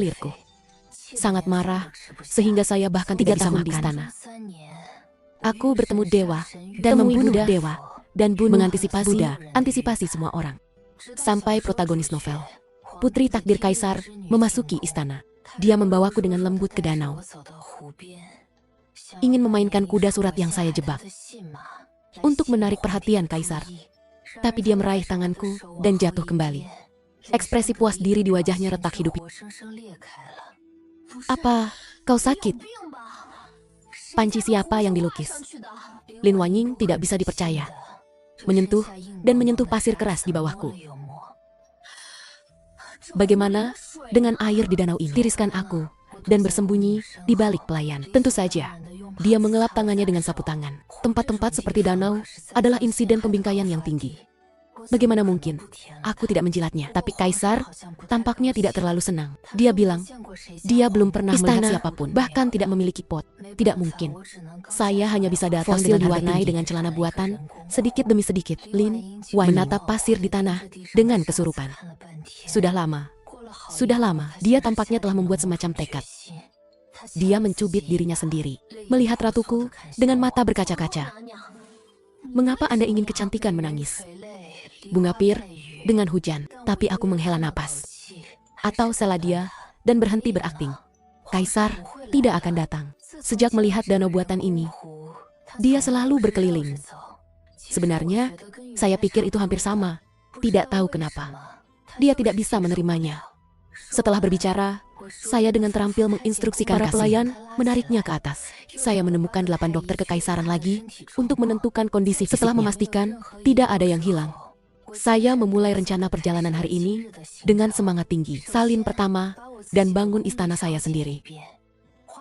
Lirku sangat marah, sehingga saya bahkan tidak bisa makan di istana. Aku bertemu dewa dan membunuh dewa dan mengantisipasi semua orang. Sampai protagonis novel, Putri Takdir Kaisar, memasuki istana. Dia membawaku dengan lembut ke danau, ingin memainkan kuda surat yang saya jebak untuk menarik perhatian Kaisar. Tapi dia meraih tanganku dan jatuh kembali. Ekspresi puas diri di wajahnya retak hidup. Apa kau sakit? Panci siapa yang dilukis? Lin Wanying tidak bisa dipercaya. Menyentuh pasir keras di bawahku. Bagaimana dengan air di danau ini? Tiriskan aku dan bersembunyi di balik pelayan. Tentu saja, dia mengelap tangannya dengan sapu tangan. Tempat-tempat seperti danau adalah insiden pembingkaian yang tinggi. Bagaimana mungkin aku tidak menjilatnya? Tapi Kaisar tampaknya tidak terlalu senang. Dia bilang, dia belum pernah melihat siapapun, bahkan tidak memiliki pot. Tidak mungkin. Saya hanya bisa datang fosil diwarnai dengan celana buatan, sedikit demi sedikit. Lin menatap pasir di tanah dengan kesurupan. Sudah lama, dia tampaknya telah membuat semacam tekad. Dia mencubit dirinya sendiri, melihat ratuku dengan mata berkaca-kaca. Mengapa Anda ingin kecantikan menangis? Bunga pir dengan hujan, tapi aku menghela napas. Atau salah dia dan berhenti berakting. Kaisar tidak akan datang. Sejak melihat danau buatan ini, dia selalu berkeliling. Sebenarnya, saya pikir itu hampir sama. Tidak tahu kenapa. Dia tidak bisa menerimanya. Setelah berbicara, saya dengan terampil menginstruksikan para pelayan menariknya ke atas. Saya menemukan 8 dokter kekaisaran lagi untuk menentukan kondisi fisiknya. Setelah memastikan tidak ada yang hilang, saya memulai rencana perjalanan hari ini dengan semangat tinggi. Salin pertama dan bangun istana saya sendiri.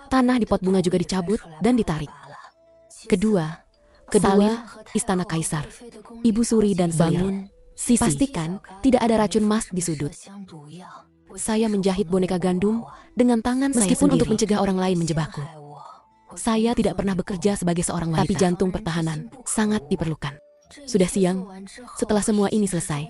Tanah di pot bunga juga dicabut dan ditarik. Kedua, istana Kaisar. Ibu Suri dan bangun. Pastikan tidak ada racun emas di sudut. Saya menjahit boneka gandum dengan tangan saya sendiri. Untuk mencegah orang lain menjebakku. Saya tidak pernah bekerja sebagai seorang wanita, tapi jantung pertahanan sangat diperlukan. Sudah siang, setelah semua ini selesai.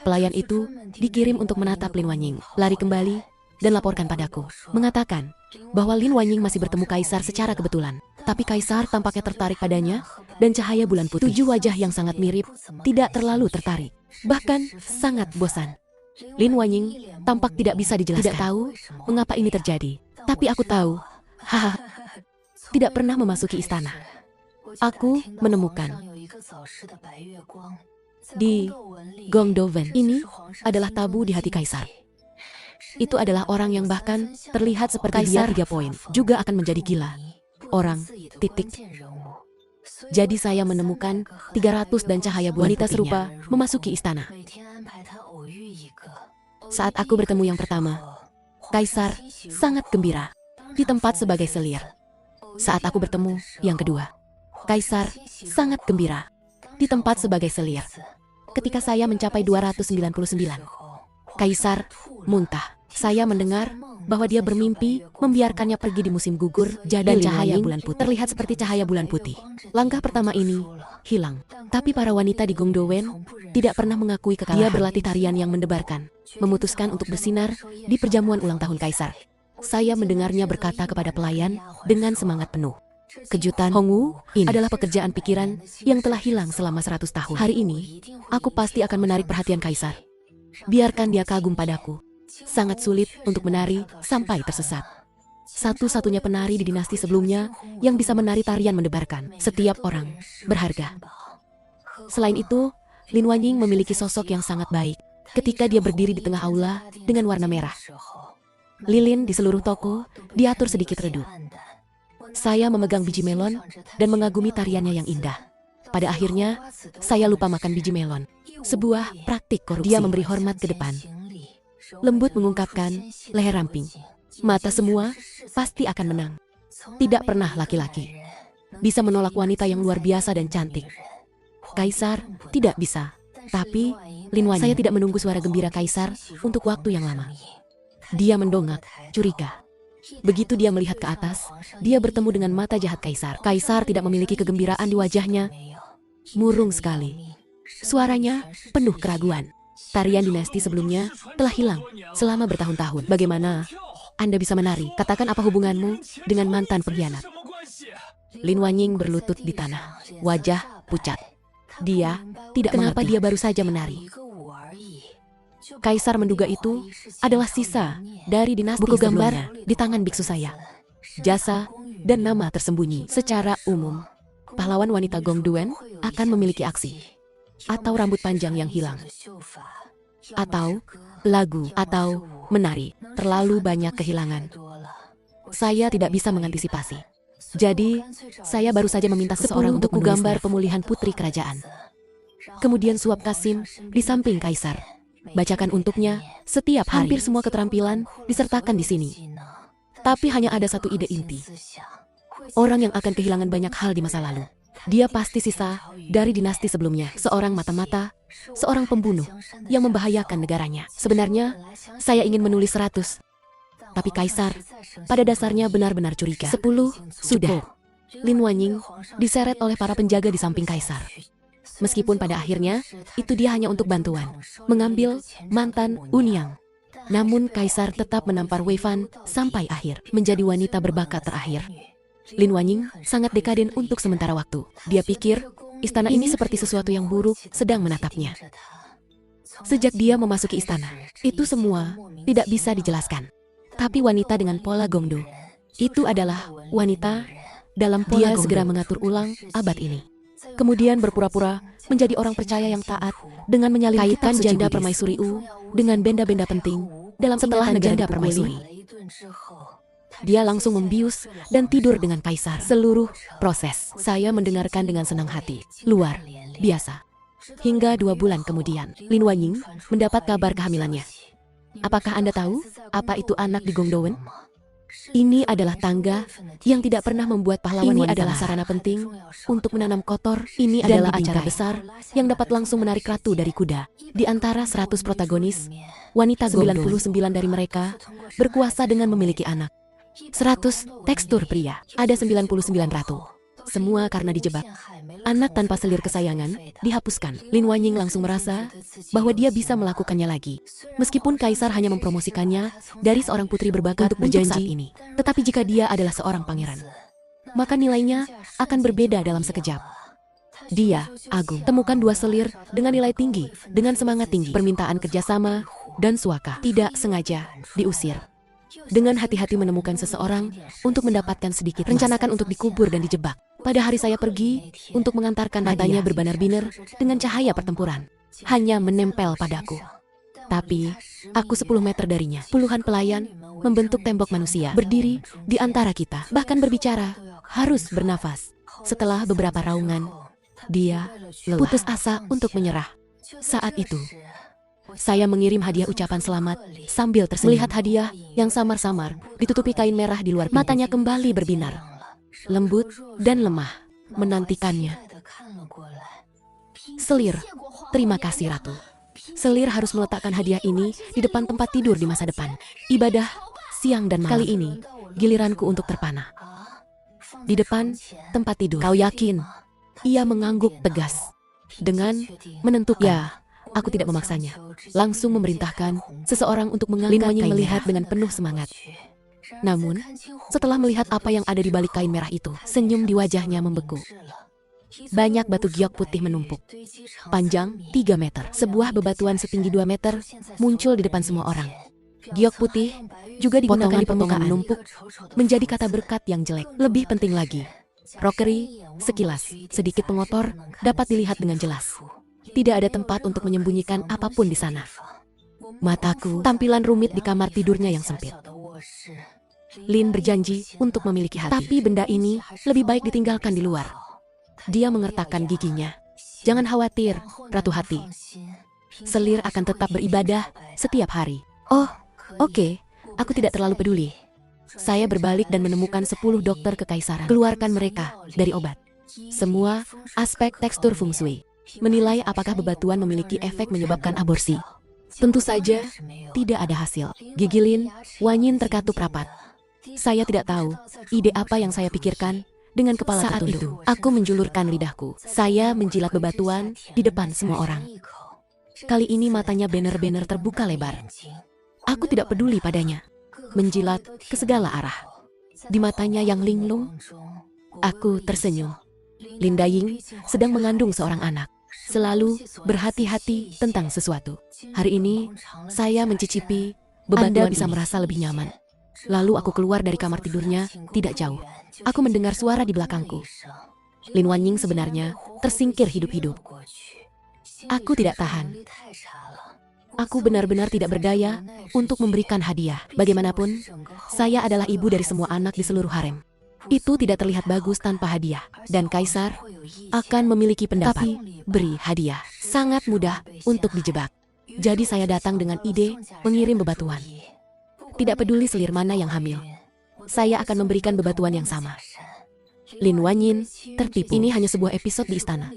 Pelayan itu dikirim untuk menatap Lin Wanying, lari kembali dan laporkan padaku, mengatakan bahwa Lin Wanying masih bertemu Kaisar secara kebetulan. Tapi Kaisar tampaknya tertarik padanya dan cahaya bulan putih. 7 wajah yang sangat mirip, tidak terlalu tertarik, bahkan sangat bosan. Lin Wanying tampak tidak bisa dijelaskan. Tidak tahu mengapa ini terjadi, tapi aku tahu. Haha, tidak pernah memasuki istana. Aku menemukan di Gongdowen ini adalah tabu di hati Kaisar. Itu adalah orang yang bahkan terlihat seperti Kaisar 3 poin juga akan menjadi gila. Orang, titik. Jadi saya menemukan 300 dan cahaya bulan wanita serupa memasuki istana. Saat aku bertemu yang pertama, Kaisar sangat gembira di tempat sebagai selir. Saat aku bertemu yang kedua, Kaisar sangat gembira di tempat sebagai selir. Ketika saya mencapai 299, Kaisar muntah. Saya mendengar bahwa dia bermimpi membiarkannya pergi di musim gugur, dan cahaya bulan putih terlihat seperti cahaya bulan putih. Langkah pertama ini hilang. Tapi para wanita di Gongdowen tidak pernah mengakui kekalahan. Dia berlatih tarian yang mendebarkan, memutuskan untuk bersinar di perjamuan ulang tahun Kaisar. Saya mendengarnya berkata kepada pelayan dengan semangat penuh. Kejutan Hongwu ini adalah pekerjaan pikiran yang telah hilang selama 100 tahun. Hari ini, aku pasti akan menarik perhatian Kaisar. Biarkan dia kagum padaku. Sangat sulit untuk menari sampai tersesat. Satu-satunya penari di dinasti sebelumnya yang bisa menari tarian mendebarkan. Setiap orang berharga. Selain itu, Lin Wanying memiliki sosok yang sangat baik. Ketika dia berdiri di tengah aula dengan warna merah, lilin di seluruh toko diatur sedikit redup. Saya memegang biji melon dan mengagumi tariannya yang indah. Pada akhirnya, saya lupa makan biji melon. Sebuah praktik korupsi. Dia memberi hormat ke depan. Lembut mengungkapkan, leher ramping. Mata semua pasti akan menang. Tidak pernah laki-laki bisa menolak wanita yang luar biasa dan cantik. Kaisar tidak bisa. Tapi, Lin Wanying, saya tidak menunggu suara gembira Kaisar untuk waktu yang lama. Dia mendongak, curiga. Begitu dia melihat ke atas, dia bertemu dengan mata jahat Kaisar. Kaisar tidak memiliki kegembiraan di wajahnya. Murung sekali. Suaranya penuh keraguan. Tarian dinasti sebelumnya telah hilang selama bertahun-tahun. Bagaimana Anda bisa menari? Katakan apa hubunganmu dengan mantan pengkhianat? Lin Wanying berlutut di tanah, wajah pucat. Dia tidak kenapa dia baru saja menari. Kaisar menduga itu adalah sisa dari dinasti buku gambar di tangan biksu saya. Jasa dan nama tersembunyi. Secara umum, pahlawan wanita Gongduan akan memiliki aksi, atau rambut panjang yang hilang, atau lagu, atau menari. Terlalu banyak kehilangan. Saya tidak bisa mengantisipasi. Jadi, saya baru saja meminta seseorang untuk menggambar pemulihan putri kerajaan. Kemudian suap Kasim di samping kaisar. Bacakan untuknya setiap hari. Hampir semua keterampilan disertakan di sini. Tapi hanya ada satu ide inti. Orang yang akan kehilangan banyak hal di masa lalu. Dia pasti sisa dari dinasti sebelumnya. Seorang mata-mata, seorang pembunuh yang membahayakan negaranya. Sebenarnya, saya ingin menulis 100. Tapi kaisar pada dasarnya benar-benar curiga. 10 sudah. Lin Wanying diseret oleh para penjaga di samping kaisar. Meskipun pada akhirnya, itu dia hanya untuk bantuan. Mengambil mantan Unyang. Namun kaisar tetap menampar Wei Fan sampai akhir. Menjadi wanita berbakat terakhir. Lin Wanying sangat dekaden untuk sementara waktu. Dia pikir, istana ini seperti sesuatu yang buruk sedang menatapnya. Sejak dia memasuki istana, itu semua tidak bisa dijelaskan. Tapi wanita dengan pola Gongdu, itu adalah wanita dalam pola Gongdu. Dia segera mengatur ulang abad ini. Kemudian berpura-pura menjadi orang percaya yang taat dengan menyalipkan janda permaisuri U dengan benda-benda penting dalam setelah negara permaisuri. Dia langsung membius dan tidur dengan kaisar. Seluruh proses saya mendengarkan dengan senang hati. Luar biasa. Hingga 2 bulan kemudian, Lin Wanying mendapat kabar kehamilannya. Apakah Anda tahu apa itu anak di Gongdowen? Ini adalah tangga yang tidak pernah membuat pahlawan wanita. Ini adalah sarana penting untuk menanam kotor. Ini adalah acara besar yang dapat langsung menarik ratu dari kuda. Di antara 100 protagonis, wanita 99 dari mereka berkuasa dengan memiliki anak. 100 tekstur pria, ada 99 ratu. Semua karena dijebak. Anak tanpa selir kesayangan dihapuskan. Lin Wanying langsung merasa bahwa dia bisa melakukannya lagi. Meskipun kaisar hanya mempromosikannya dari seorang putri berbakat untuk saat ini. Tetapi jika dia adalah seorang pangeran, maka nilainya akan berbeda dalam sekejap. Dia agung. Temukan 2 selir dengan nilai tinggi, dengan semangat tinggi. Permintaan kerjasama dan suaka. Tidak sengaja diusir. Dengan hati-hati menemukan seseorang untuk mendapatkan sedikit. Rencanakan untuk dikubur dan dijebak. Pada hari saya pergi untuk mengantarkan matanya berbinar-binar dengan cahaya pertempuran. Hanya menempel padaku. Tapi, aku 10 meter darinya. Puluhan pelayan membentuk tembok manusia. Berdiri di antara kita. Bahkan berbicara, harus bernafas. Setelah beberapa raungan, dia putus asa untuk menyerah. Saat itu, saya mengirim hadiah ucapan selamat sambil tersenyum. Melihat hadiah yang samar-samar ditutupi kain merah di luar pintu. Matanya kembali berbinar. Lembut dan lemah menantikannya. Selir, terima kasih Ratu. Selir harus meletakkan hadiah ini di depan tempat tidur di masa depan. Ibadah siang dan malam. Kali ini, giliranku untuk terpana. Di depan tempat tidur. Kau yakin? Ia mengangguk tegas. Dengan menentukan. Ya, aku tidak memaksanya. Langsung memerintahkan seseorang untuk mengangkat kain merah. Melihat dengan penuh semangat. Namun, setelah melihat apa yang ada di balik kain merah itu, senyum di wajahnya membeku. Banyak batu giok putih menumpuk. Panjang 3 meter. Sebuah bebatuan setinggi 2 meter muncul di depan semua orang. Giok putih juga digunakan di permukaan menumpuk menjadi kata berkat yang jelek. Lebih penting lagi, rockery sekilas, sedikit pengotor, dapat dilihat dengan jelas. Tidak ada tempat untuk menyembunyikan apapun di sana. Mataku, tampilan rumit di kamar tidurnya yang sempit. Lin berjanji untuk memiliki hati. Tapi benda ini lebih baik ditinggalkan di luar. Dia mengertakkan giginya. Jangan khawatir, Ratu Hati. Selir akan tetap beribadah setiap hari. Oh, oke. Aku tidak terlalu peduli. Saya berbalik dan menemukan 10 dokter kekaisaran. Keluarkan mereka dari obat. Semua aspek tekstur feng shui. Menilai apakah bebatuan memiliki efek menyebabkan aborsi. Tentu saja, tidak ada hasil. Gigi Lin Wanying terkatup rapat. Saya tidak tahu ide apa yang saya pikirkan dengan kepala tertunduk. Saat itu, aku menjulurkan lidahku. Saya menjilat bebatuan di depan semua orang. Kali ini matanya benar-benar terbuka lebar. Aku tidak peduli padanya. Menjilat ke segala arah. Di matanya yang linglung, aku tersenyum. Lin Daying sedang mengandung seorang anak. Selalu berhati-hati tentang sesuatu. Hari ini, saya mencicipi beban. Anda bisa merasa lebih nyaman. Lalu aku keluar dari kamar tidurnya, tidak jauh. Aku mendengar suara di belakangku. Lin Wanying sebenarnya tersingkir hidup-hidup. Aku tidak tahan. Aku benar-benar tidak berdaya untuk memberikan hadiah. Bagaimanapun, saya adalah ibu dari semua anak di seluruh harem. Itu tidak terlihat bagus tanpa hadiah. Dan kaisar akan memiliki pendapat. Tapi, beri hadiah. Sangat mudah untuk dijebak. Jadi saya datang dengan ide mengirim bebatuan. Tidak peduli selir mana yang hamil. Saya akan memberikan bebatuan yang sama. Lin Wanying tertipu. Ini hanya sebuah episode di istana.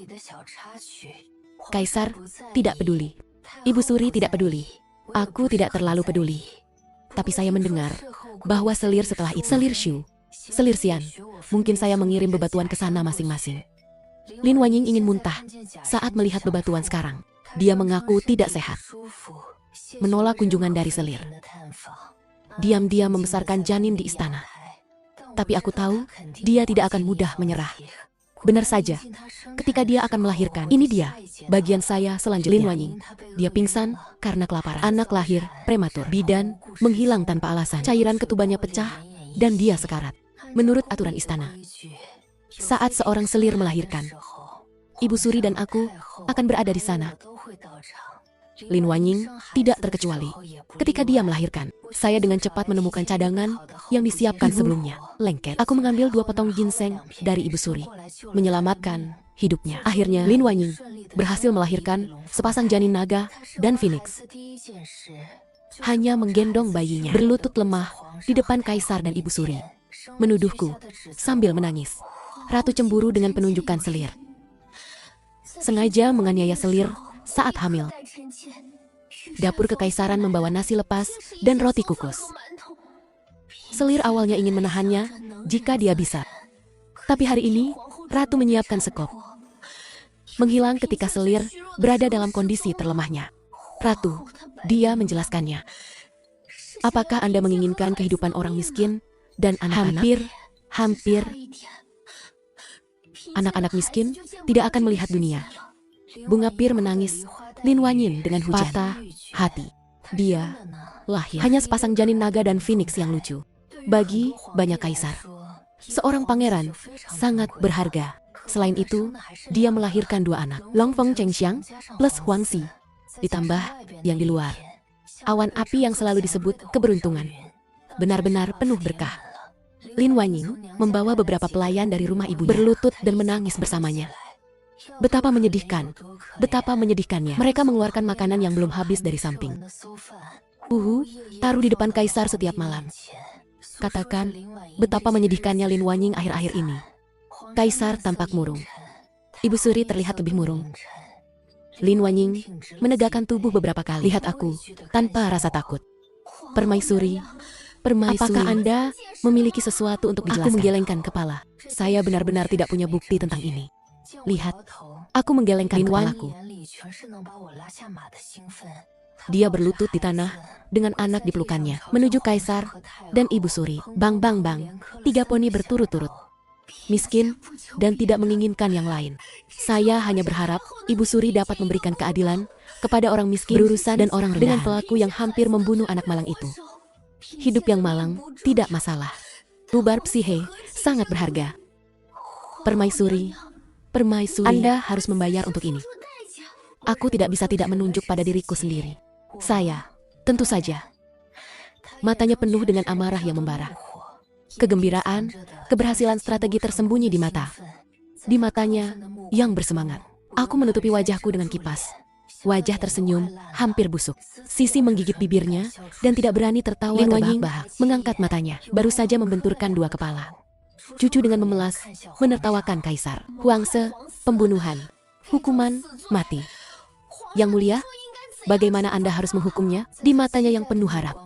Kaisar tidak peduli. Ibu Suri tidak peduli. Aku tidak terlalu peduli. Tapi saya mendengar bahwa selir setelah itu, selir Shu, selir Xian, mungkin saya mengirim bebatuan ke sana masing-masing. Lin Wanying ingin muntah saat melihat bebatuan sekarang. Dia mengaku tidak sehat. Menolak kunjungan dari selir. Diam-diam membesarkan janin di istana. Tapi aku tahu dia tidak akan mudah menyerah. Benar saja, ketika dia akan melahirkan, ini dia, bagian saya selanjutnya. Lin Wanying, dia pingsan karena kelaparan. Anak lahir prematur. Bidan menghilang tanpa alasan. Cairan ketubannya pecah dan dia sekarat. Menurut aturan istana, saat seorang selir melahirkan, Ibu Suri dan aku akan berada di sana. Lin Wanying tidak terkecuali. Ketika dia melahirkan, saya dengan cepat menemukan cadangan yang disiapkan sebelumnya. Lengket. Aku mengambil 2 potong ginseng dari Ibu Suri, menyelamatkan hidupnya. Akhirnya, Lin Wanying berhasil melahirkan sepasang janin naga dan phoenix. Hanya menggendong bayinya, berlutut lemah di depan kaisar dan Ibu Suri, menuduhku sambil menangis. Ratu cemburu dengan penunjukan selir. Sengaja menganiaya selir saat hamil. Dapur kekaisaran membawa nasi lepas dan roti kukus. Selir awalnya ingin menahannya jika dia bisa. Tapi hari ini, Ratu menyiapkan sekop. Menghilang ketika selir berada dalam kondisi terlemahnya. Ratu, dia menjelaskannya. Apakah Anda menginginkan kehidupan orang miskin dan anak-anak? Hampir. Anak-anak miskin tidak akan melihat dunia. Bunga pir menangis. Lin Wanying dengan hujan. Patah hati. Dia lahir. Hanya sepasang janin naga dan phoenix yang lucu. Bagi banyak kaisar, seorang pangeran sangat berharga. Selain itu, dia melahirkan 2 anak. Longfeng Chengxiang plus Huangxi. Ditambah yang di luar. Awan api yang selalu disebut keberuntungan. Benar-benar penuh berkah. Lin Wanying membawa beberapa pelayan dari rumah ibunya, berlutut dan menangis bersamanya. Betapa menyedihkan, betapa menyedihkannya. Mereka mengeluarkan makanan yang belum habis dari samping. Taruh di depan kaisar setiap malam. Katakan, betapa menyedihkannya Lin Wanying akhir-akhir ini. Kaisar tampak murung. Ibu Suri terlihat lebih murung. Lin Wanying menegakkan tubuh beberapa kali. Lihat aku, tanpa rasa takut. Permaisuri, apakah Anda memiliki sesuatu untuk dijelaskan? Aku menggelengkan kepala. Saya benar-benar tidak punya bukti tentang ini. Lihat, aku menggelengkan kepalaku. Dia berlutut di tanah dengan anak di pelukannya, menuju kaisar dan Ibu Suri. Bang, bang, bang, 3 poni berturut-turut. Miskin dan tidak menginginkan yang lain. Saya hanya berharap Ibu Suri dapat memberikan keadilan kepada orang miskin, berurusan dan orang rendahan dengan pelaku yang hampir membunuh anak malang itu. Hidup yang malang tidak masalah. Rubar psihe sangat berharga. Permaisuri, Anda harus membayar untuk ini. Aku tidak bisa tidak menunjuk pada diriku sendiri. Saya, tentu saja. Matanya penuh dengan amarah yang membara. Kegembiraan, keberhasilan strategi tersembunyi di mata. Di matanya yang bersemangat. Aku menutupi wajahku dengan kipas. Wajah tersenyum, hampir busuk. Sisi menggigit bibirnya dan tidak berani tertawa terbahak-bahak. Mengangkat matanya, baru saja membenturkan 2 kepala. Cucu dengan memelas, menertawakan kaisar. Huangse, pembunuhan. Hukuman, mati. Yang mulia, bagaimana Anda harus menghukumnya? Di matanya yang penuh harap.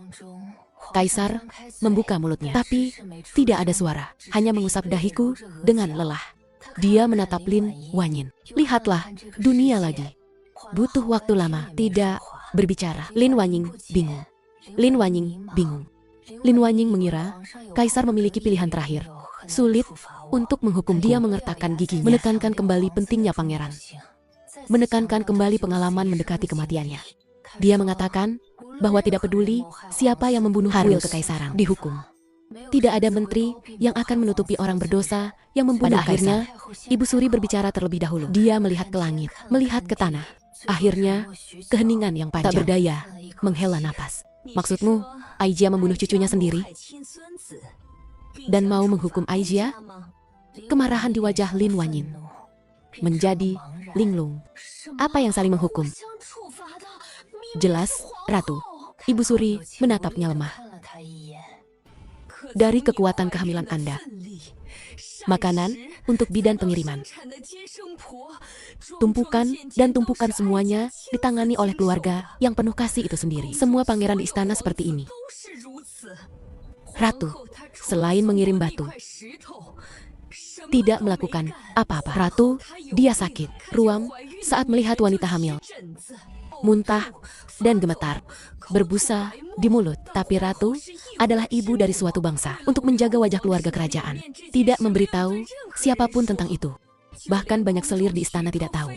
Kaisar membuka mulutnya, tapi tidak ada suara. Hanya mengusap dahiku dengan lelah. Dia menatap Lin Wanying. Lihatlah, dunia lagi. Butuh waktu lama, tidak berbicara. Lin Wanying bingung. Lin Wanying bingung. Lin Wanying mengira kaisar memiliki pilihan terakhir. Sulit untuk menghukum. Dia mengertakkan giginya, menekankan kembali pentingnya pangeran. Menekankan kembali pengalaman mendekati kematiannya. Dia mengatakan bahwa tidak peduli siapa yang membunuh kuil kekaisaran, dihukum. Tidak ada menteri yang akan menutupi orang berdosa yang membunuh kaisar. Akhirnya, Ibu Suri berbicara terlebih dahulu. Dia melihat ke langit, melihat ke tanah. Akhirnya, keheningan yang panjang. Tak berdaya, menghela napas. Maksudmu, Aijia membunuh cucunya sendiri? Dan mau menghukum Aijia? Kemarahan di wajah Lin Wanying menjadi linglung. Apa yang saling menghukum? Jelas, Ratu. Ibu Suri menatapnya lemah. Dari kekuatan kehamilan Anda. Makanan untuk bidan pengiriman. Tumpukan dan tumpukan semuanya ditangani oleh keluarga yang penuh kasih itu sendiri. Semua pangeran di istana seperti ini. Ratu, selain mengirim batu, tidak melakukan apa-apa. Ratu, dia sakit, ruam saat melihat wanita hamil. Muntah dan gemetar, berbusa di mulut. Tapi Ratu adalah ibu dari suatu bangsa. Untuk menjaga wajah keluarga kerajaan, tidak memberitahu siapapun tentang itu. Bahkan banyak selir di istana tidak tahu.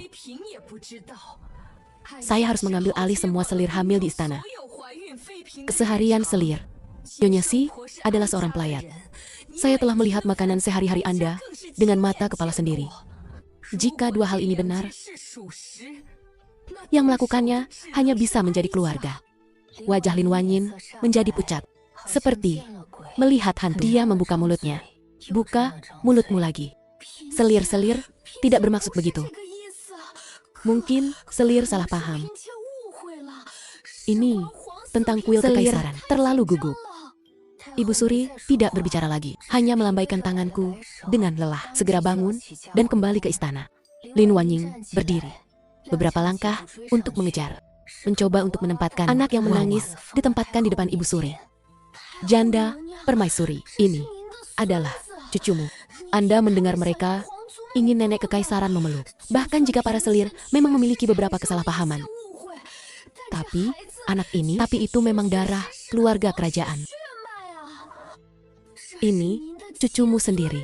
Saya harus mengambil alih semua selir hamil di istana. Keseharian selir. Nyonya Si adalah seorang pelayat. Saya telah melihat makanan sehari-hari Anda dengan mata kepala sendiri. Jika dua hal ini benar, yang melakukannya hanya bisa menjadi keluarga. Wajah Lin Wanying menjadi pucat, seperti melihat hantu. Dia membuka mulutnya. Buka mulutmu lagi. Selir-selir tidak bermaksud begitu. Mungkin selir salah paham. Ini tentang kuil kekaisaran. Terlalu gugup. Ibu Suri tidak berbicara lagi, hanya melambaikan tanganku dengan lelah. Segera bangun dan kembali ke istana. Lin Wanying berdiri. Beberapa langkah untuk mengejar. Mencoba untuk menempatkan anak yang menangis ditempatkan di depan Ibu Suri. Janda Permaisuri, ini adalah cucumu. Anda mendengar mereka ingin nenek kekaisaran memeluk. Bahkan jika para selir memang memiliki beberapa kesalahpahaman. Tapi itu memang darah keluarga kerajaan. Ini cucumu sendiri.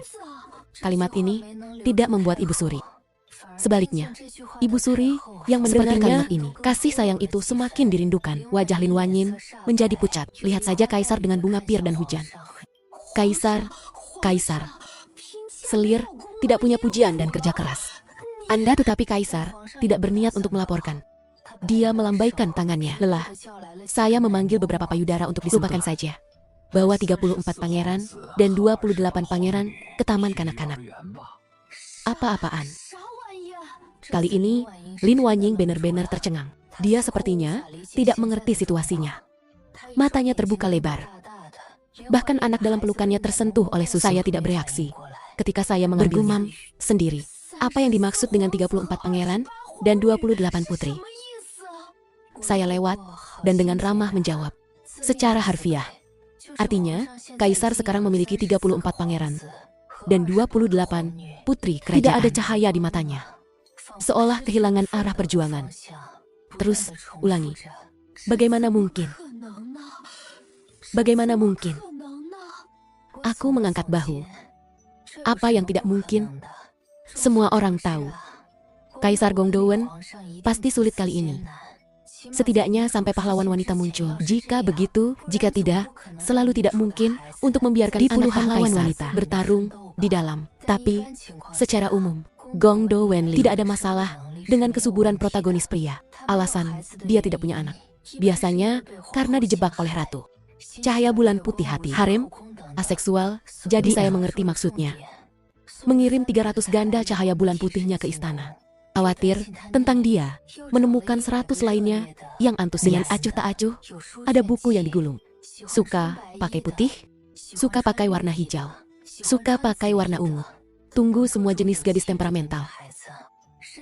Kalimat ini tidak membuat Ibu Suri. Sebaliknya, Ibu Suri yang mendengar kalimat ini, kasih sayang itu semakin dirindukan. Wajah Lin Wanying menjadi pucat. Lihat saja kaisar dengan bunga pir dan hujan. Kaisar. Selir tidak punya pujian dan kerja keras. Anda tetapi kaisar tidak berniat untuk melaporkan. Dia melambaikan tangannya. Lelah. Saya memanggil beberapa payudara untuk dilupakan saja. Bawa 34 pangeran dan 28 pangeran ke taman kanak-kanak. Apa-apaan? Kali ini, Lin Wanying benar-benar tercengang. Dia sepertinya tidak mengerti situasinya. Matanya terbuka lebar. Bahkan anak dalam pelukannya tersentuh oleh susu. Saya tidak bereaksi ketika saya mengambilnya. Bergumam sendiri. Apa yang dimaksud dengan 34 pangeran dan 28 putri? Saya lewat dan dengan ramah menjawab. Secara harfiah. Artinya, kaisar sekarang memiliki 34 pangeran dan 28 putri kerajaan. Tidak ada cahaya di matanya. Seolah kehilangan arah perjuangan. Terus, ulangi. Bagaimana mungkin? Bagaimana mungkin? Aku mengangkat bahu. Apa yang tidak mungkin? Semua orang tahu. Kaisar Gongdowen pasti sulit kali ini. Setidaknya sampai pahlawan wanita muncul. Jika begitu, jika tidak, selalu tidak mungkin untuk membiarkan anak pahlawan wanita bertarung di dalam. Tapi, secara umum, Gongdo Wenli tidak ada masalah dengan kesuburan protagonis pria. Alasan, dia tidak punya anak. Biasanya, karena dijebak oleh ratu. Cahaya bulan putih hati. Harem, aseksual, jadi saya mengerti maksudnya. Mengirim 300 ganda cahaya bulan putihnya ke istana. Khawatir tentang dia, menemukan 100 lainnya yang antusias. Dengan acuh tak acuh, ada buku yang digulung. Suka pakai putih, suka pakai warna hijau, suka pakai warna ungu. Tunggu semua jenis gadis temperamental.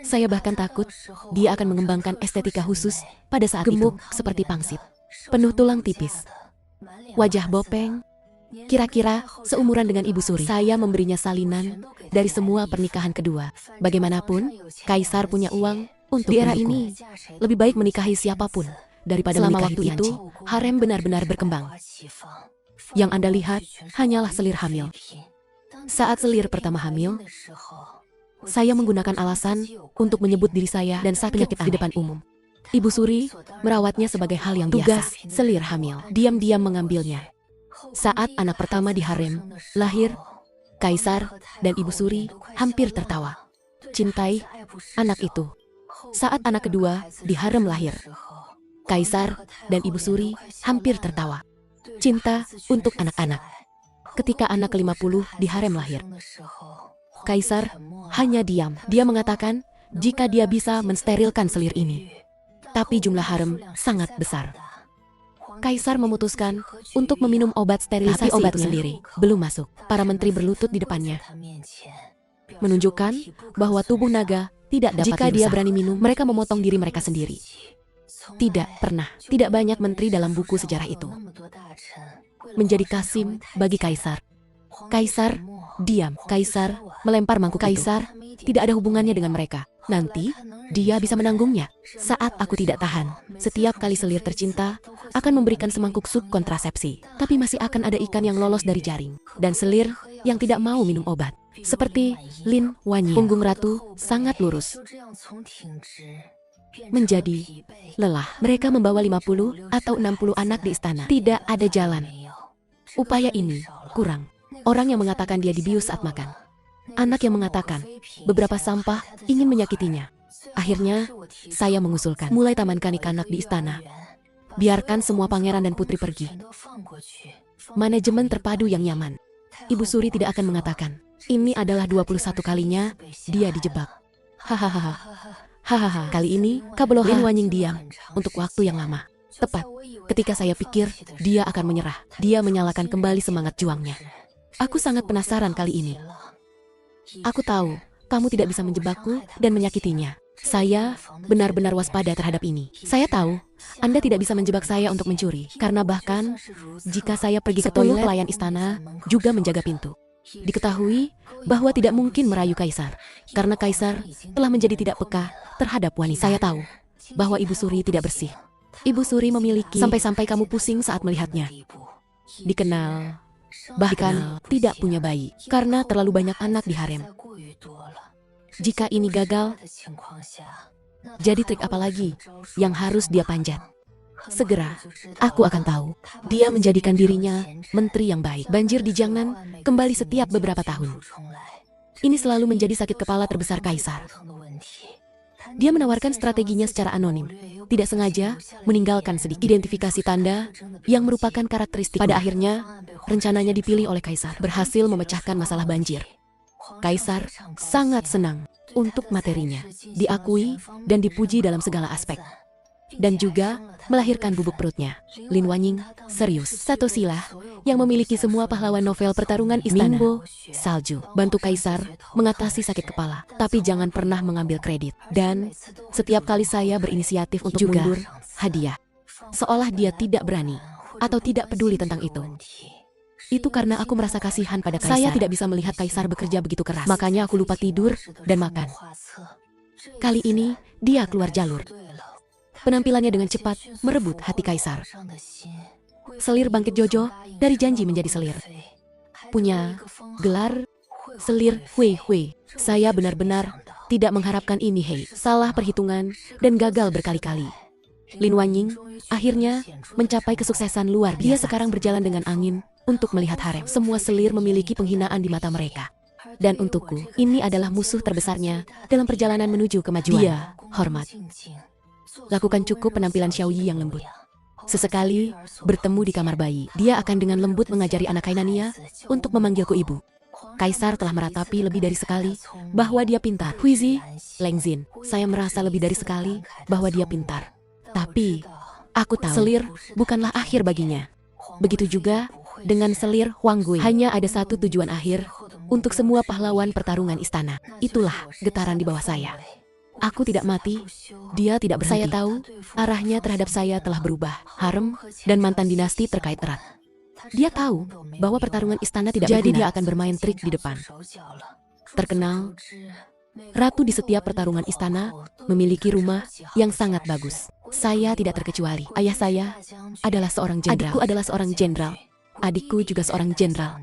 Saya bahkan takut dia akan mengembangkan estetika khusus pada saat gemuk seperti pangsit. Penuh tulang tipis. Wajah bopeng, kira-kira seumuran dengan Ibu Suri. Saya memberinya salinan dari semua pernikahan kedua. Bagaimanapun, kaisar punya uang Untuk di era ini, lebih baik menikahi siapapun daripada selama waktu itu, harem benar-benar berkembang. Yang Anda lihat hanyalah selir hamil. Saat selir pertama hamil, saya menggunakan alasan untuk menyebut diri saya dan sakit penyakit di depan umum. Ibu Suri merawatnya sebagai hal yang biasa. Tugas selir hamil, diam-diam mengambilnya. Saat anak pertama di harem lahir, Kaisar dan Ibu Suri hampir tertawa. Cintai anak itu. Saat anak kedua di harem lahir, Kaisar dan Ibu Suri hampir tertawa. Cinta untuk anak-anak. Ketika anak ke-50 di harem lahir, Kaisar hanya diam. Dia mengatakan jika dia bisa mensterilkan selir ini. Tapi jumlah harem sangat besar. Kaisar memutuskan untuk meminum obat sterilisasi. Tapi obat sendiri belum masuk. Para menteri berlutut di depannya, menunjukkan bahwa tubuh naga tidak dapat jika dia berani minum, mereka memotong diri mereka sendiri. Tidak pernah. Tidak banyak menteri dalam buku sejarah itu menjadi Kasim bagi Kaisar. Kaisar diam. Kaisar melempar mangkuk. Kaisar tidak ada hubungannya dengan mereka. Nanti dia bisa menanggungnya. Saat aku tidak tahan, setiap kali selir tercinta akan memberikan semangkuk sup kontrasepsi. Tapi masih akan ada ikan yang lolos dari jaring. Dan selir yang tidak mau minum obat. Seperti Lin Wanyi. Punggung ratu sangat lurus. Menjadi lelah. Mereka membawa 50 atau 60 anak di istana. Tidak ada jalan. Upaya ini kurang. Orang yang mengatakan dia dibius saat makan. Anak yang mengatakan beberapa sampah ingin menyakitinya. Akhirnya, saya mengusulkan mulai taman kanak-kanak di istana. Biarkan semua pangeran dan putri pergi. Manajemen terpadu yang nyaman. Ibu Suri tidak akan mengatakan, ini adalah 21 kalinya dia dijebak. Hahaha. Hahaha. Kali ini, Kabloha Lin Wanying diam untuk waktu yang lama. Tepat ketika saya pikir dia akan menyerah. Dia menyalakan kembali semangat juangnya. Aku sangat penasaran kali ini. Aku tahu, kamu tidak bisa menjebakku dan menyakitinya. Saya benar-benar waspada terhadap ini. Saya tahu, Anda tidak bisa menjebak saya untuk mencuri. Karena bahkan, jika saya pergi ke toilet, pelayan istana juga menjaga pintu. Diketahui bahwa tidak mungkin merayu Kaisar. Karena Kaisar telah menjadi tidak peka terhadap wanita. Saya tahu bahwa Ibu Suri tidak bersih. Ibu Suri memiliki, sampai-sampai kamu pusing saat melihatnya. Dikenal, bahkan tidak punya bayi, karena terlalu banyak anak di harem. Jika ini gagal, jadi trik apa lagi yang harus dia panjat? Segera, aku akan tahu. Dia menjadikan dirinya menteri yang baik. Banjir di Jiangnan kembali setiap beberapa tahun. Ini selalu menjadi sakit kepala terbesar Kaisar. Dia menawarkan strateginya secara anonim. Tidak sengaja meninggalkan sedikit identifikasi tanda yang merupakan karakteristik. Pada akhirnya, rencananya dipilih oleh Kaisar. Berhasil memecahkan masalah banjir. Kaisar sangat senang untuk materinya. Diakui dan dipuji dalam segala aspek. Dan juga melahirkan bubuk perutnya. Lin Wanying serius. Satoshi lah yang memiliki semua pahlawan novel pertarungan istana. Ningbo, salju. Bantu Kaisar mengatasi sakit kepala. Tapi jangan pernah mengambil kredit. Dan setiap kali saya berinisiatif untuk juga mundur, hadiah. Seolah dia tidak berani atau tidak peduli tentang itu. Itu karena aku merasa kasihan pada Kaisar. Saya tidak bisa melihat Kaisar bekerja begitu keras. Makanya aku lupa tidur dan makan. Kali ini dia keluar jalur. Penampilannya dengan cepat merebut hati Kaisar. Selir bangkit Jojo dari janji menjadi selir. Punya gelar selir Hui Hui. Saya benar-benar tidak mengharapkan ini, Hei. Salah perhitungan dan gagal berkali-kali. Lin Wanying akhirnya mencapai kesuksesan luar biasa. Dia sekarang berjalan dengan angin untuk melihat harem. Semua selir memiliki penghinaan di mata mereka. Dan untukku, ini adalah musuh terbesarnya dalam perjalanan menuju kemajuan. Dia hormat. Lakukan cukup penampilan Xiaoyi yang lembut. Sesekali bertemu di kamar bayi, dia akan dengan lembut mengajari anak Kainania untuk memanggilku ibu. Kaisar telah meratapi lebih dari sekali bahwa dia pintar. Huizi, Lengzin, saya merasa lebih dari sekali bahwa dia pintar. Tapi, aku tahu selir bukanlah akhir baginya. Begitu juga dengan selir Huang Gui. Hanya ada satu tujuan akhir untuk semua pahlawan pertarungan istana. Itulah getaran di bawah saya. Aku tidak mati, dia tidak berhenti. Saya tahu arahnya terhadap saya telah berubah. Harem dan mantan dinasti terkait erat. Dia tahu bahwa pertarungan istana tidak berguna. Jadi dia akan bermain trik di depan. Terkenal Ratu di setiap pertarungan istana memiliki rumah yang sangat bagus. Saya tidak terkecuali. Ayah saya adalah seorang jenderal. Adikku adalah seorang jenderal. Adikku juga seorang jenderal.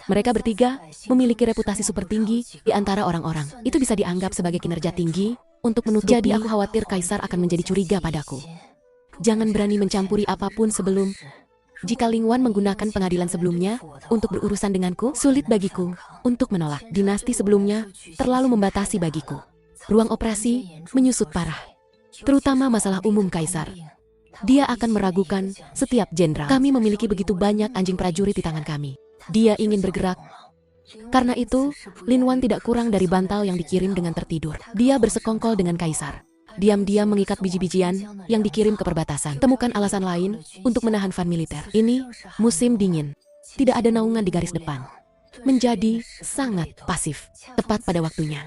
Mereka bertiga memiliki reputasi super tinggi di antara orang-orang. Itu bisa dianggap sebagai kinerja tinggi untuk menutupi. Jadi aku khawatir Kaisar akan menjadi curiga padaku. Jangan berani mencampuri apapun sebelum. Jika Ling Wan menggunakan pengadilan sebelumnya untuk berurusan denganku, sulit bagiku untuk menolak. Dinasti sebelumnya terlalu membatasi bagiku. Ruang operasi menyusut parah, terutama masalah umum Kaisar. Dia akan meragukan setiap jenderal. Kami memiliki begitu banyak anjing prajurit di tangan kami. Dia ingin bergerak. Karena itu, Lin Wan tidak kurang dari bantal yang dikirim dengan tertidur. Dia bersekongkol dengan Kaisar. Diam-diam mengikat biji-bijian yang dikirim ke perbatasan. Temukan alasan lain untuk menahan van militer. Ini musim dingin. Tidak ada naungan di garis depan. Menjadi sangat pasif. Tepat pada waktunya.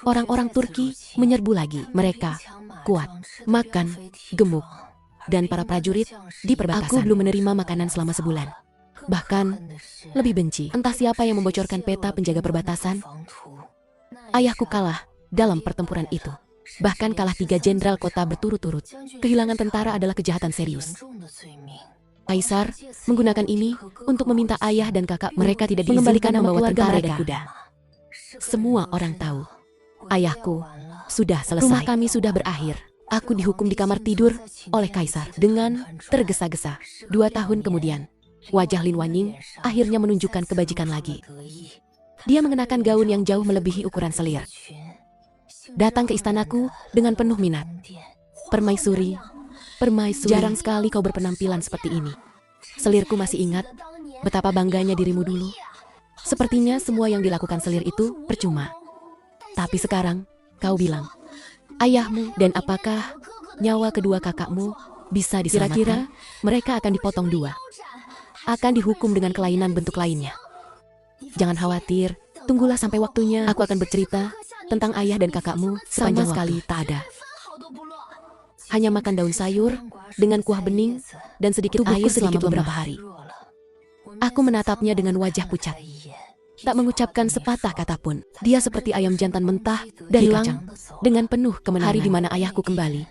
Orang-orang Turki menyerbu lagi. Mereka kuat, makan, gemuk. Dan para prajurit di perbatasan. Aku belum menerima makanan selama sebulan. Bahkan lebih benci. Entah siapa yang membocorkan peta penjaga perbatasan. Ayahku kalah dalam pertempuran itu. Bahkan kalah 3 jenderal kota berturut-turut. Kehilangan tentara adalah kejahatan serius. Kaisar menggunakan ini untuk meminta ayah dan kakak mereka tidak mengembalikan membawa tentara dan kuda. Semua orang tahu, ayahku sudah selesai. Rumah kami sudah berakhir. Aku dihukum di kamar tidur oleh Kaisar dengan tergesa-gesa. 2 tahun kemudian, wajah Lin Wanying akhirnya menunjukkan kebajikan lagi. Dia mengenakan gaun yang jauh melebihi ukuran selir. Datang ke istanaku dengan penuh minat. Permaisuri, jarang sekali kau berpenampilan seperti ini. Selirku masih ingat betapa bangganya dirimu dulu. Sepertinya semua yang dilakukan selir itu percuma. Tapi sekarang kau bilang, ayahmu dan apakah nyawa kedua kakakmu bisa diselamatkan? Kira-kira mereka akan dipotong 2. Akan dihukum dengan kelainan bentuk lainnya. Jangan khawatir, tunggulah sampai waktunya. Aku akan bercerita tentang ayah dan kakakmu sepanjang sekali tak ada. Hanya makan daun sayur dengan kuah bening dan sedikit air selama beberapa hari. Aku menatapnya dengan wajah pucat. Tak mengucapkan sepatah kata pun. Dia seperti ayam jantan mentah dari kacang. Dengan penuh kemenangan. Hari di mana ayahku kembali,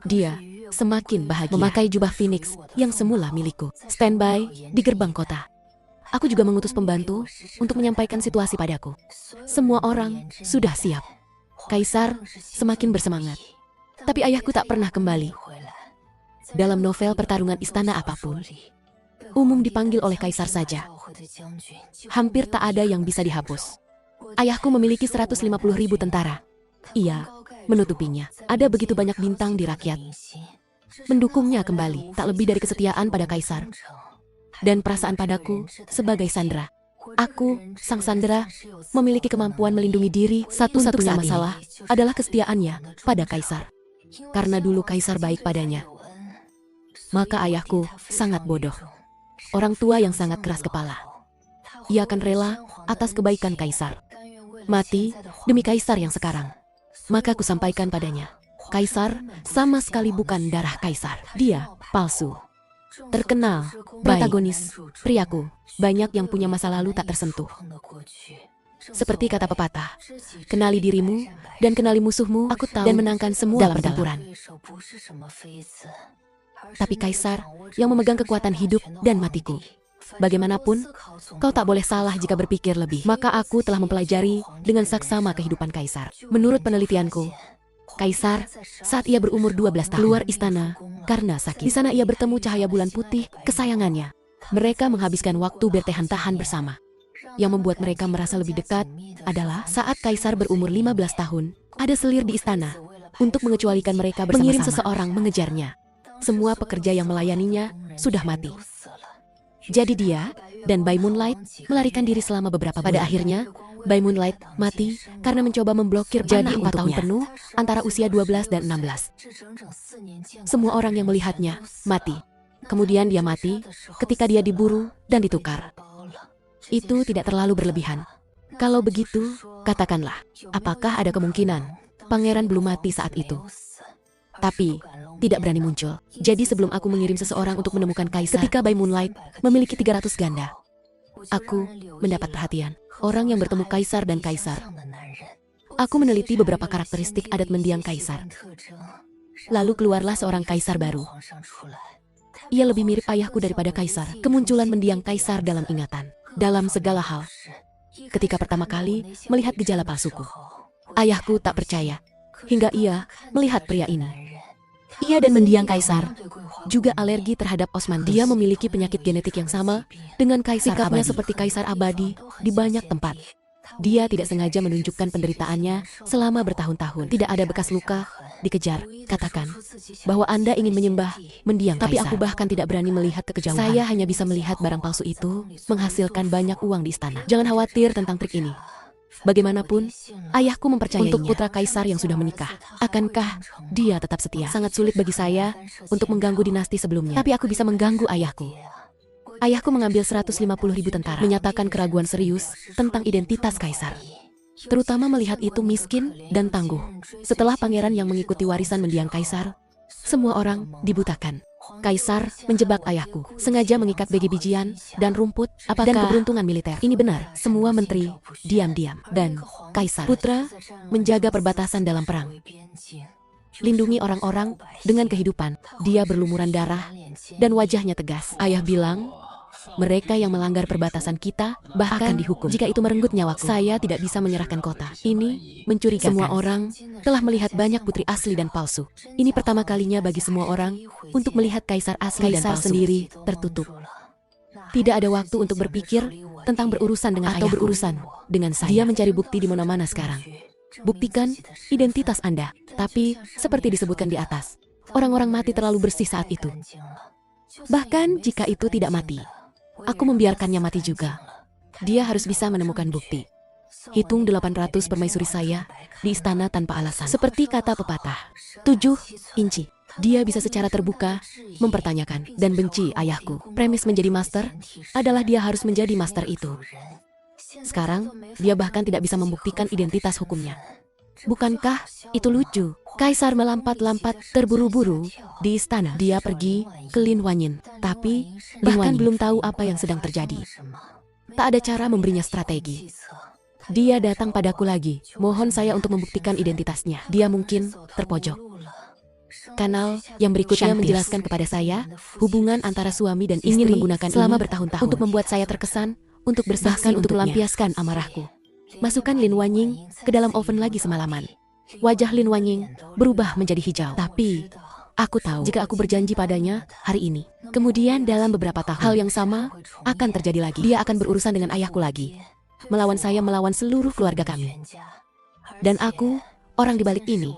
dia semakin bahagia. Memakai jubah Phoenix yang semula milikku. Standby di gerbang kota. Aku juga mengutus pembantu untuk menyampaikan situasi padaku. Semua orang sudah siap. Kaisar semakin bersemangat. Tapi ayahku tak pernah kembali. Dalam novel pertarungan istana apapun, umum dipanggil oleh Kaisar saja. Hampir tak ada yang bisa dihapus. Ayahku memiliki 150.000 tentara. Ia menutupinya. Ada begitu banyak bintang di rakyat. Mendukungnya kembali, tak lebih dari kesetiaan pada Kaisar. Dan perasaan padaku sebagai Sandra. Aku, sang Sandra, memiliki kemampuan melindungi diri. Satu-satunya masalah adalah kesetiaannya pada Kaisar. Karena dulu Kaisar baik padanya. Maka ayahku sangat bodoh. Orang tua yang sangat keras kepala. Ia akan rela atas kebaikan Kaisar. Mati demi Kaisar yang sekarang. Maka aku sampaikan padanya, Kaisar sama sekali bukan darah Kaisar. Dia palsu. Terkenal, protagonis, priaku, banyak yang punya masa lalu tak tersentuh. Seperti kata pepatah, kenali dirimu dan kenali musuhmu, aku tahu dan menangkan semua dalam pertempuran. Tapi Kaisar yang memegang kekuatan hidup dan matiku. Bagaimanapun, kau tak boleh salah jika berpikir lebih. Maka aku telah mempelajari dengan saksama kehidupan Kaisar. Menurut penelitianku, Kaisar saat ia berumur 12 tahun keluar istana karena sakit. Di sana ia bertemu cahaya bulan putih kesayangannya. Mereka menghabiskan waktu bertahan-tahan bersama. Yang membuat mereka merasa lebih dekat adalah saat Kaisar berumur 15 tahun, ada selir di istana untuk mengecualikan mereka bersama-sama. Mengirim seseorang mengejarnya. Semua pekerja yang melayaninya sudah mati. Jadi dia dan Bai Moonlight melarikan diri selama beberapa bulan. Pada akhirnya, Bai Moonlight mati karena mencoba memblokir panah 4 tahun penuh antara usia 12 dan 16. Semua orang yang melihatnya mati. Kemudian dia mati ketika dia diburu dan ditukar. Itu tidak terlalu berlebihan. Kalau begitu, katakanlah, apakah ada kemungkinan pangeran belum mati saat itu? Tapi tidak berani muncul. Jadi sebelum aku mengirim seseorang untuk menemukan Kaisar, ketika Bai Moonlight memiliki 300 ganda, aku mendapat perhatian. Orang yang bertemu Kaisar dan Kaisar Aku meneliti beberapa karakteristik adat mendiang kaisar. Lalu keluarlah seorang kaisar baru. Ia lebih mirip ayahku daripada kaisar. Kemunculan mendiang kaisar dalam ingatan, dalam segala hal. Ketika pertama kali melihat gejala palsuku, ayahku tak percaya. Hingga ia melihat pria ini. Ia dan mendiang kaisar juga alergi terhadap Osman. Dia memiliki penyakit genetik yang sama dengan kaisar abadi. Sikapnya seperti kaisar abadi di banyak tempat. Dia tidak sengaja menunjukkan penderitaannya selama bertahun-tahun. Tidak ada bekas luka, dikejar, katakan bahwa Anda ingin menyembah mendiang kaisar. Tapi aku bahkan tidak berani melihat ke kejauhan. Saya hanya bisa melihat barang palsu itu menghasilkan banyak uang di istana. Jangan khawatir tentang trik ini. Bagaimanapun, ayahku mempercayainya. Untuk putra kaisar yang sudah menikah, akankah dia tetap setia? Sangat sulit bagi saya untuk mengganggu dinasti sebelumnya. Tapi aku bisa mengganggu ayahku. Ayahku mengambil 150.000 tentara, menyatakan keraguan serius tentang identitas kaisar. Terutama melihat itu miskin dan tangguh. Setelah pangeran yang mengikuti warisan mendiang kaisar, semua orang dibutakan. Kaisar menjebak ayahku, sengaja mengikat biji-bijian dan rumput, dan keberuntungan militer. Ini benar, semua menteri diam-diam. Dan kaisar putra menjaga perbatasan dalam perang. Lindungi orang-orang dengan kehidupan. Dia berlumuran darah dan wajahnya tegas. Ayah bilang, mereka yang melanggar perbatasan kita bahkan dihukum. Jika itu merenggut nyawaku, saya tidak bisa menyerahkan kota. Ini mencurigakan. Semua orang telah melihat banyak putri asli dan palsu. Ini pertama kalinya bagi semua orang untuk melihat kaisar asli dan palsu. Sendiri tertutup. Tidak ada waktu untuk berpikir tentang berurusan dengan ayahku. Berurusan dengan saya. Dia mencari bukti di mana-mana sekarang. Buktikan identitas Anda. Tapi seperti disebutkan di atas, orang-orang mati terlalu bersih saat itu. Bahkan jika itu tidak mati, aku membiarkannya mati juga. Dia harus bisa menemukan bukti. Hitung 800 permaisuri saya di istana tanpa alasan. Seperti kata pepatah, 7 inci. Dia bisa secara terbuka mempertanyakan dan benci ayahku. Premis menjadi master adalah dia harus menjadi master itu. Sekarang, dia bahkan tidak bisa membuktikan identitas hukumnya. Bukankah itu lucu? Kaisar melampat-lampat terburu-buru di istana. Dia pergi ke Lin Wanyin, tapi bahkan belum tahu apa yang sedang terjadi. Tak ada cara memberinya strategi. Dia datang padaku lagi, mohon saya untuk membuktikan identitasnya. Dia mungkin terpojok. Kanal yang berikutnya menjelaskan kepada saya hubungan antara suami dan istri ingin menggunakan selama bertahun-tahun untuk membuat saya terkesan, untuk bersaksi, untuk melampiaskan amarahku. Masukkan Lin Wanying ke dalam oven lagi semalaman. Wajah Lin Wanying berubah menjadi hijau. Tapi aku tahu jika aku berjanji padanya hari ini, kemudian dalam beberapa tahun hal yang sama akan terjadi lagi. Dia akan berurusan dengan ayahku lagi, melawan saya, melawan seluruh keluarga kami. Dan aku orang di balik ini.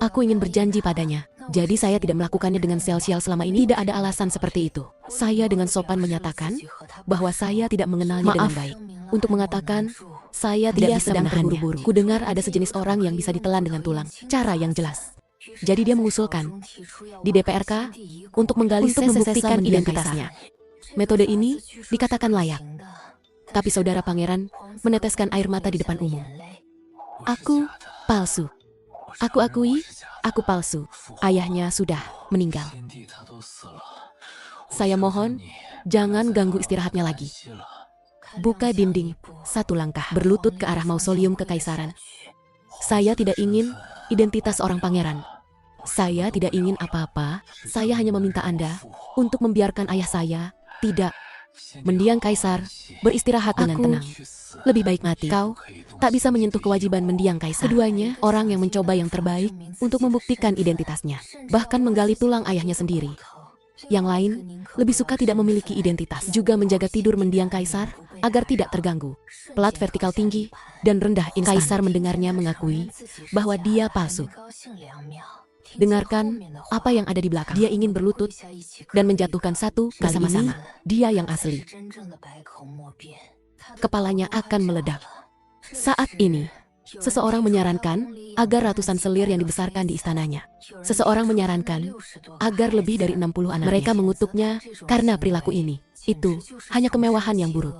Aku ingin berjanji padanya. Jadi saya tidak melakukannya dengan sial-sial selama ini. Tidak ada alasan seperti itu. Saya dengan sopan menyatakan bahwa saya tidak mengenalnya dengan baik. Untuk mengatakan, saya tidak bisa menahannya. Kudengar ada sejenis orang yang bisa ditelan dengan tulang. Cara yang jelas. Jadi dia mengusulkan di DPRK untuk menggali membuktikan identitasnya. Metode ini dikatakan layak. Tapi saudara pangeran meneteskan air mata di depan umum. Aku palsu. Aku akui, aku palsu. Ayahnya sudah meninggal. Saya mohon, jangan ganggu istirahatnya lagi. Buka dinding, satu langkah, berlutut ke arah mausoleum kekaisaran. Saya tidak ingin identitas orang pangeran. Saya tidak ingin apa-apa, saya hanya meminta Anda untuk membiarkan ayah saya tidak mendiang kaisar beristirahat dengan tenang. Lebih baik mati. Kau tak bisa menyentuh kewajiban mendiang kaisar. Keduanya orang yang mencoba yang terbaik untuk membuktikan identitasnya, bahkan menggali tulang ayahnya sendiri. Yang lain lebih suka tidak memiliki identitas, juga menjaga tidur mendiang kaisar agar tidak terganggu. Pelat vertikal tinggi dan rendah instan. Kaisar mendengarnya mengakui bahwa dia palsu. Dengarkan apa yang ada di belakang. Dia ingin berlutut dan menjatuhkan satu bersama-sama. Dia yang asli. Kepalanya akan meledak. Saat ini, seseorang menyarankan agar ratusan selir yang dibesarkan di istananya. Seseorang menyarankan agar lebih dari 60 anak. Mereka mengutuknya karena perilaku ini. Itu hanya kemewahan yang buruk.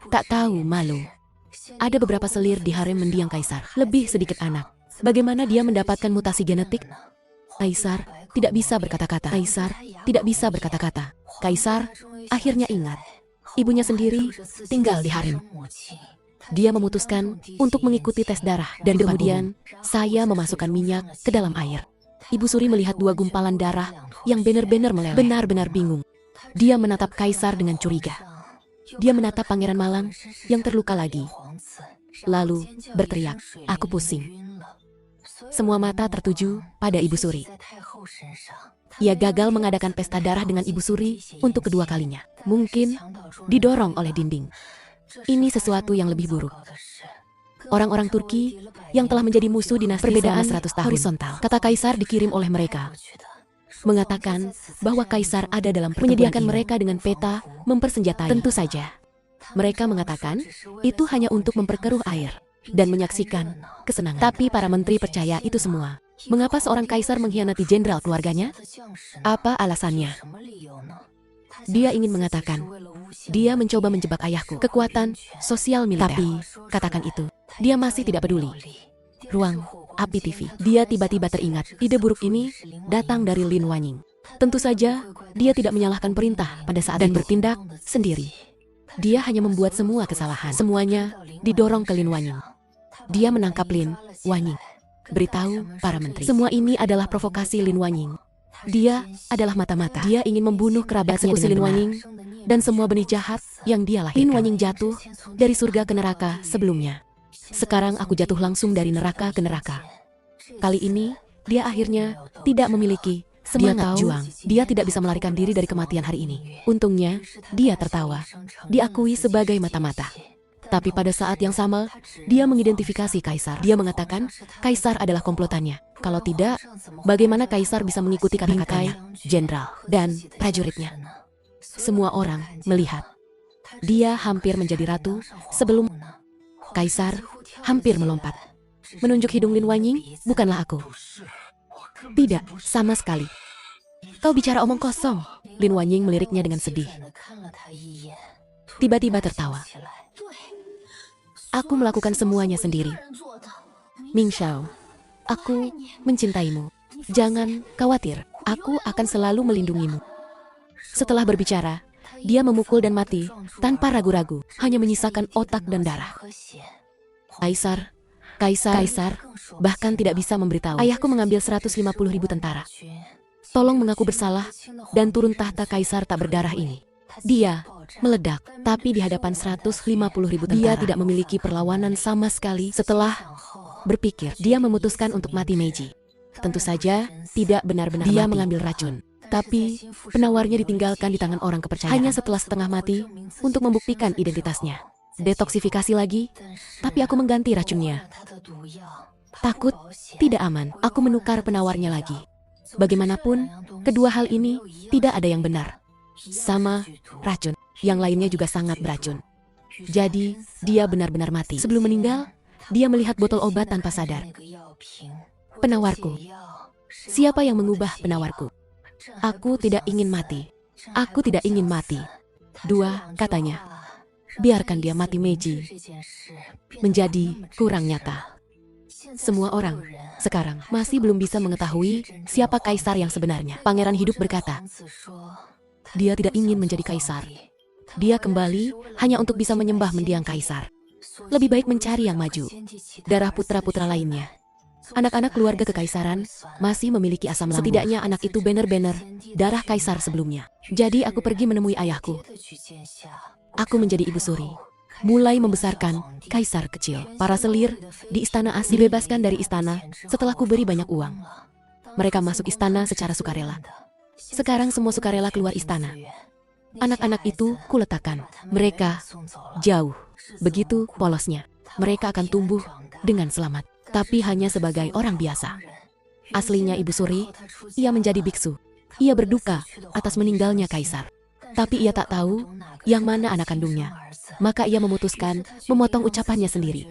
Tak tahu malu. Ada beberapa selir di harem mendiang kaisar. Lebih sedikit anak. Bagaimana dia mendapatkan mutasi genetik? Kaisar tidak bisa berkata-kata. Kaisar tidak bisa berkata-kata. Kaisar akhirnya ingat. Ibunya sendiri tinggal di harem. Dia memutuskan untuk mengikuti tes darah dan kemudian saya memasukkan minyak ke dalam air. Ibu Suri melihat 2 gumpalan darah yang benar-benar meleleh. Benar-benar bingung. Dia menatap Kaisar dengan curiga. Dia menatap Pangeran Malang yang terluka lagi. Lalu berteriak, "Aku pusing." Semua mata tertuju pada Ibu Suri. Ia gagal mengadakan pesta darah dengan Ibu Suri untuk kedua kalinya. Mungkin didorong oleh dinding. Ini sesuatu yang lebih buruk. Orang-orang Turki yang telah menjadi musuh dinasti perbedaan 100 tahun. Horizontal. Kata Kaisar dikirim oleh mereka. Mengatakan bahwa Kaisar ada dalam menyediakan mereka dengan peta mempersenjatai. Tentu saja. Mereka mengatakan itu hanya untuk memperkeruh air dan menyaksikan kesenangan. Tapi para menteri percaya itu semua. Mengapa seorang kaisar mengkhianati jenderal keluarganya? Apa alasannya? Dia ingin mengatakan, dia mencoba menjebak ayahku. Kekuatan sosial militer. Tapi, katakan itu, dia masih tidak peduli. Ruang Api TV. Dia tiba-tiba teringat, ide buruk ini datang dari Lin Wanying. Tentu saja, dia tidak menyalahkan perintah pada saat dan bertindak sendiri. Dia hanya membuat semua kesalahan. Semuanya didorong ke Lin Wanying. Dia menangkap Lin Wanying. Beritahu para menteri. Semua ini adalah provokasi Lin Wanying. Dia adalah mata-mata. Dia ingin membunuh kerabatnya dengan Lin Wanying dan semua benih jahat yang dia lahirkan. Lin Wanying jatuh dari surga ke neraka sebelumnya. Sekarang aku jatuh langsung dari neraka ke neraka. Kali ini, dia akhirnya tidak memiliki semangat juang. Dia tidak bisa melarikan diri dari kematian hari ini. Untungnya, dia tertawa. Diakui sebagai mata-mata. Tapi pada saat yang sama, dia mengidentifikasi Kaisar. Dia mengatakan, Kaisar adalah komplotannya. Kalau tidak, bagaimana Kaisar bisa mengikuti kata-katanya, jenderal, dan prajuritnya? Semua orang melihat. Dia hampir menjadi ratu sebelum Kaisar hampir melompat. Menunjuk hidung Lin Wanying, bukanlah aku. Tidak, sama sekali. Kau bicara omong kosong. Lin Wanying meliriknya dengan sedih. Tiba-tiba tertawa. Aku melakukan semuanya sendiri. Ming Xiao, aku mencintaimu. Jangan khawatir, aku akan selalu melindungimu. Setelah berbicara, dia memukul dan mati tanpa ragu-ragu, hanya menyisakan otak dan darah. Kaisar, bahkan tidak bisa memberitahu. Ayahku mengambil 150.000 tentara. Tolong mengaku bersalah dan turun tahta Kaisar tak berdarah ini. Dia meledak, tapi di hadapan 150.000 tentara. Dia tidak memiliki perlawanan sama sekali. Setelah berpikir, dia memutuskan untuk mati Meiji. Tentu saja, tidak benar-benar dia mengambil racun. Tapi, penawarnya ditinggalkan di tangan orang kepercayaan. Hanya setelah setengah mati, untuk membuktikan identitasnya. Detoksifikasi lagi, tapi aku mengganti racunnya. Takut, tidak aman. Aku menukar penawarnya lagi. Bagaimanapun, kedua hal ini tidak ada yang benar. Sama racun, yang lainnya juga sangat beracun. Jadi, dia benar-benar mati. Sebelum meninggal, dia melihat botol obat tanpa sadar. Penawarku. Siapa yang mengubah penawarku? Aku tidak ingin mati. Aku tidak ingin mati. 2, katanya. Biarkan dia mati Meiji. Menjadi kurang nyata. Semua orang sekarang masih belum bisa mengetahui siapa Kaisar yang sebenarnya. Pangeran Hidup berkata, dia tidak ingin menjadi Kaisar. Dia kembali hanya untuk bisa menyembah mendiang Kaisar. Lebih baik mencari yang maju. Darah putra-putra lainnya. Anak-anak keluarga kekaisaran masih memiliki asam lambung. Setidaknya anak itu benar-benar darah Kaisar sebelumnya. Jadi aku pergi menemui ayahku. Aku menjadi Ibu Suri. Mulai membesarkan Kaisar kecil. Para selir di istana asli dibebaskan dari istana setelah kuberi banyak uang. Mereka masuk istana secara sukarela. Sekarang semua sukarela keluar istana. Anak-anak itu kuletakkan. Mereka jauh. Begitu polosnya. Mereka akan tumbuh dengan selamat. Tapi hanya sebagai orang biasa. Aslinya Ibu Suri, ia menjadi biksu. Ia berduka atas meninggalnya Kaisar. Tapi ia tak tahu yang mana anak kandungnya. Maka ia memutuskan memotong ucapannya sendiri.